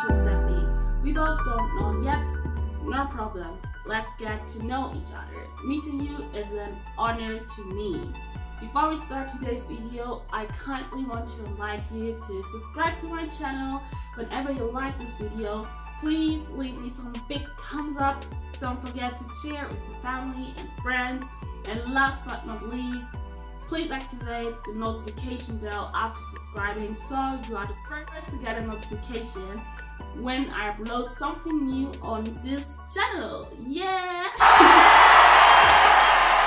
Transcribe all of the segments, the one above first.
she's Steffi. We both don't know yet. No problem. Let's get to know each other. Meeting you is an honor to me. Before we start today's video, I kindly want to invite you to subscribe to my channel. Whenever you like this video, please leave me some big thumbs up. Don't forget to share with your family and friends. And last but not least, please activate the notification bell after subscribing so you are the first to get a notification when I upload something new on this channel. Yeah!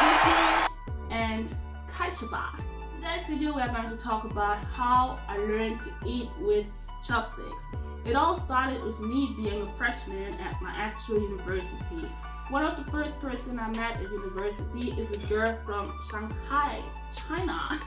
Sushi and kaishaba. In today's video, we are going to talk about how I learned to eat with chopsticks. It all started with me being a freshman at my actual university. One of the first person I met at university is a girl from Shanghai, China.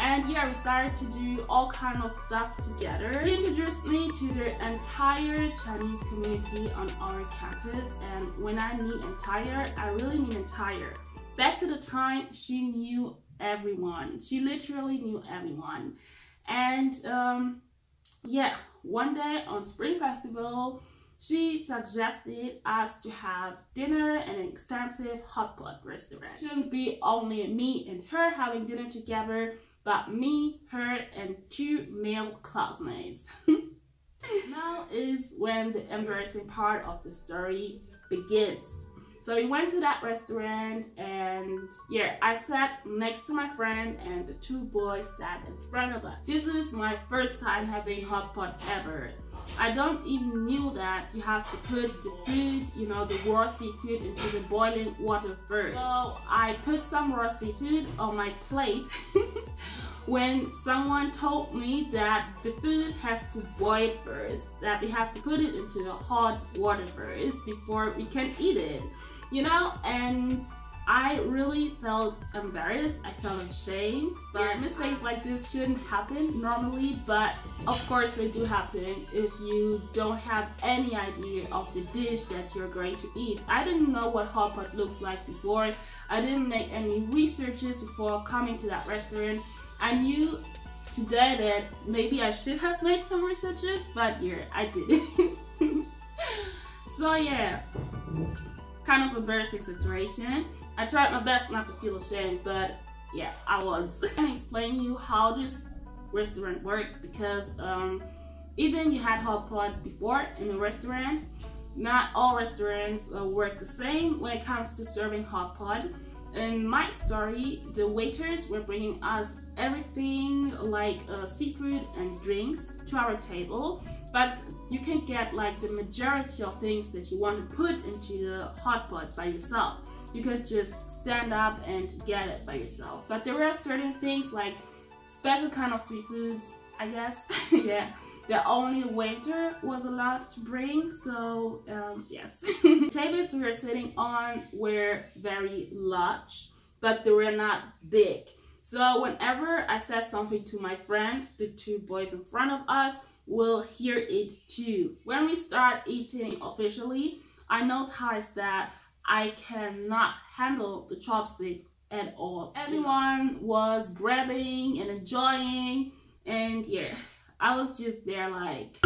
And yeah, we started to do all kind of stuff together. She introduced me to the entire Chinese community on our campus, and when I mean entire, I really mean entire. Back to the time, she knew everyone. She literally knew everyone. And yeah, one day on Spring Festival, she suggested us to have dinner at an expensive hot pot restaurant. It shouldn't be only me and her having dinner together, but me, her, and two male classmates. Now is when the embarrassing part of the story begins. So we went to that restaurant, and yeah, I sat next to my friend and the two boys sat in front of us. This is my first time having hot pot ever. I don't even knew that you have to put the food, you know, the raw seafood into the boiling water first. So I put some raw seafood on my plate when someone told me that the food has to boil first, that we have to put it into the hot water first before we can eat it, you know, and I really felt embarrassed, I felt ashamed, but mistakes like this shouldn't happen normally, but of course they do happen if you don't have any idea of the dish that you're going to eat. I didn't know what hot pot looks like before. I didn't make any researches before coming to that restaurant. I knew today that maybe I should have made some researches, but yeah, I didn't. So yeah, kind of embarrassing situation. I tried my best not to feel ashamed, but yeah, I was. I'm gonna explain you how this restaurant works because even you had hot pot before in a restaurant, not all restaurants work the same when it comes to serving hot pot. In my story, the waiters were bringing us everything like seafood and drinks to our table, but you can get like the majority of things that you want to put into the hot pot by yourself. You could just stand up and get it by yourself. But there were certain things like special kind of seafoods, I guess, yeah, that only the waiter was allowed to bring, so yes. The tables we were sitting on were very large, but they were not big. So whenever I said something to my friend, the two boys in front of us will hear it too. When we start eating officially, I noticed that I cannot handle the chopsticks at all. Everyone was grabbing and enjoying, and yeah, I was just there like...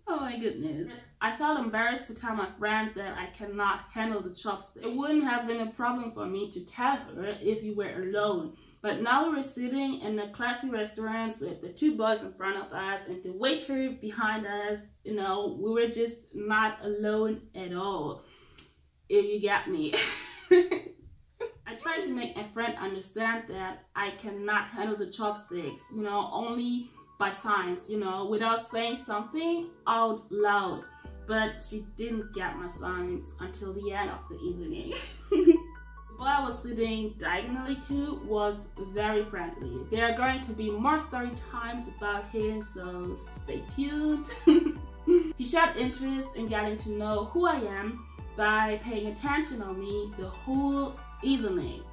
Oh my goodness. I felt embarrassed to tell my friend that I cannot handle the chopstick. It wouldn't have been a problem for me to tell her if we were alone. But now we were sitting in a classy restaurant with the two boys in front of us and the waiter behind us. You know, we were just not alone at all, if you get me. I tried to make my friend understand that I cannot handle the chopsticks, you know, only by signs, you know, without saying something out loud. But she didn't get my signs until the end of the evening. The boy I was sitting diagonally to was very friendly. There are going to be more story times about him, so stay tuned. He showed interest in getting to know who I am by paying attention on me the whole evening.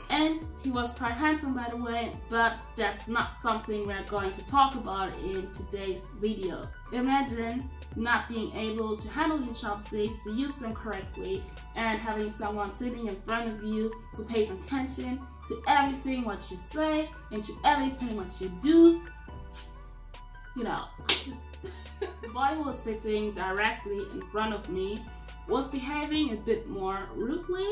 And he he was quite handsome, by the way, but that's not something we're going to talk about in today's video. Imagine not being able to handle your chopsticks, to use them correctly, and having someone sitting in front of you who pays attention to everything what you say and to everything what you do. You know, the boy who was sitting directly in front of me was behaving a bit more rudely.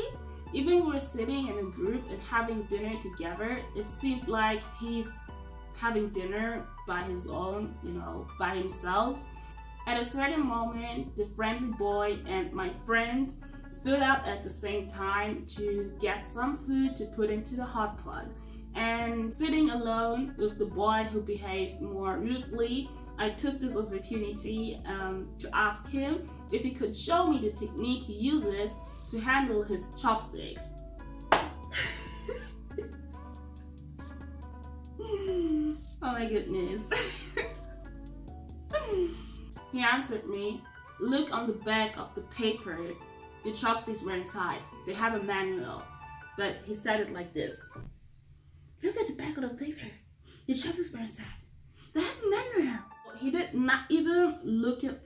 Even when we were sitting in a group and having dinner together, it seemed like he's having dinner by his own, you know, by himself. At a certain moment, the friendly boy and my friend stood up at the same time to get some food to put into the hot pot. And sitting alone with the boy who behaved more rudely, I took this opportunity to ask him if he could show me the technique he uses to handle his chopsticks. Oh my goodness. He answered me, "Look on the back of the paper. Your chopsticks were inside. They have a manual." But he said it like this. "Look at the back of the paper. Your chopsticks were inside. They have a manual." He did not even look at.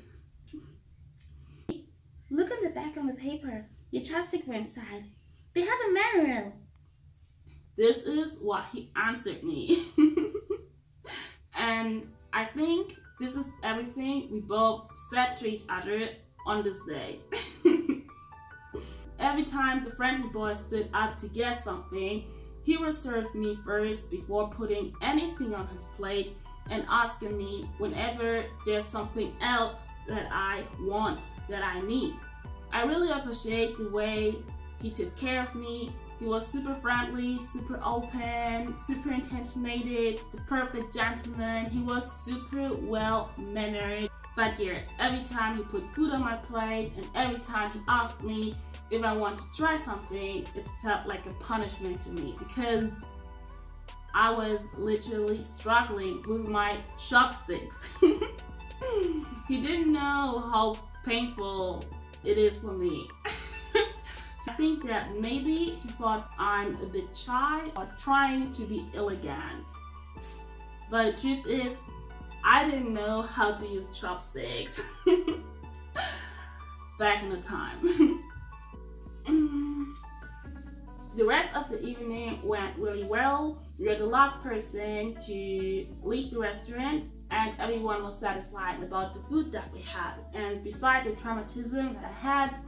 "Look on the back of the paper. Your chopsticks were inside. They have a manual." This is what he answered me. And I think this is everything we both said to each other on this day. Every time the friendly boy stood up to get something, he would serve me first before putting anything on his plate and asking me whenever there's something else that I want, that I need. I really appreciate the way he took care of me. He was super friendly, super open, super intentionated, the perfect gentleman. He was super well-mannered. But yeah, every time he put food on my plate and every time he asked me if I want to try something, it felt like a punishment to me because I was literally struggling with my chopsticks. He didn't know how painful it is for me. I think that maybe he thought I'm a bit shy or trying to be elegant. But the truth is, I didn't know how to use chopsticks back in the time. The rest of the evening went really well. We were the last person to leave the restaurant and everyone was satisfied about the food that we had. And besides the traumatism that I had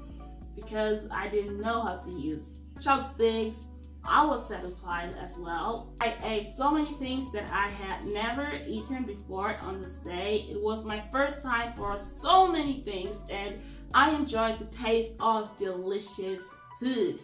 because I didn't know how to use chopsticks, I was satisfied as well. I ate so many things that I had never eaten before on this day. It was my first time for so many things and I enjoyed the taste of delicious food.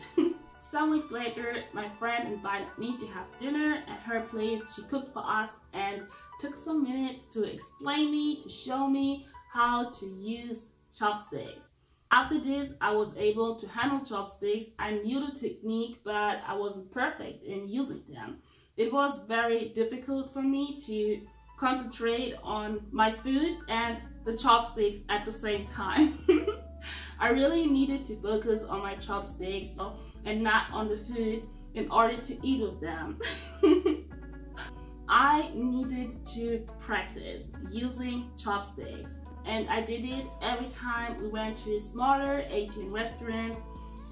Some weeks later, my friend invited me to have dinner at her place. She cooked for us and took some minutes to explain me, to show me how to use chopsticks. After this, I was able to handle chopsticks. I knew the technique, but I wasn't perfect in using them. It was very difficult for me to concentrate on my food and the chopsticks at the same time. I really needed to focus on my chopsticks and not on the food in order to eat with them. I needed to practice using chopsticks. And I did it every time we went to smaller Asian restaurants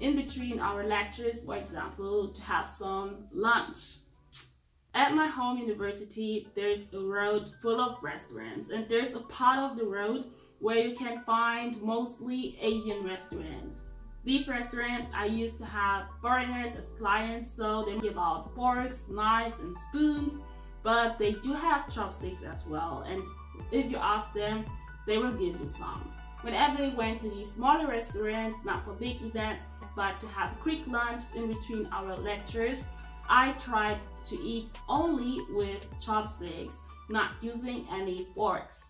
in between our lectures, for example, to have some lunch. At my home university, there's a road full of restaurants and there's a part of the road where you can find mostly Asian restaurants. These restaurants I used to have foreigners as clients, so they give out forks, knives and spoons, but they do have chopsticks as well, and if you ask them, they will give you some. Whenever we went to these smaller restaurants, not for big events, but to have quick lunch in between our lectures, I tried to eat only with chopsticks, not using any forks.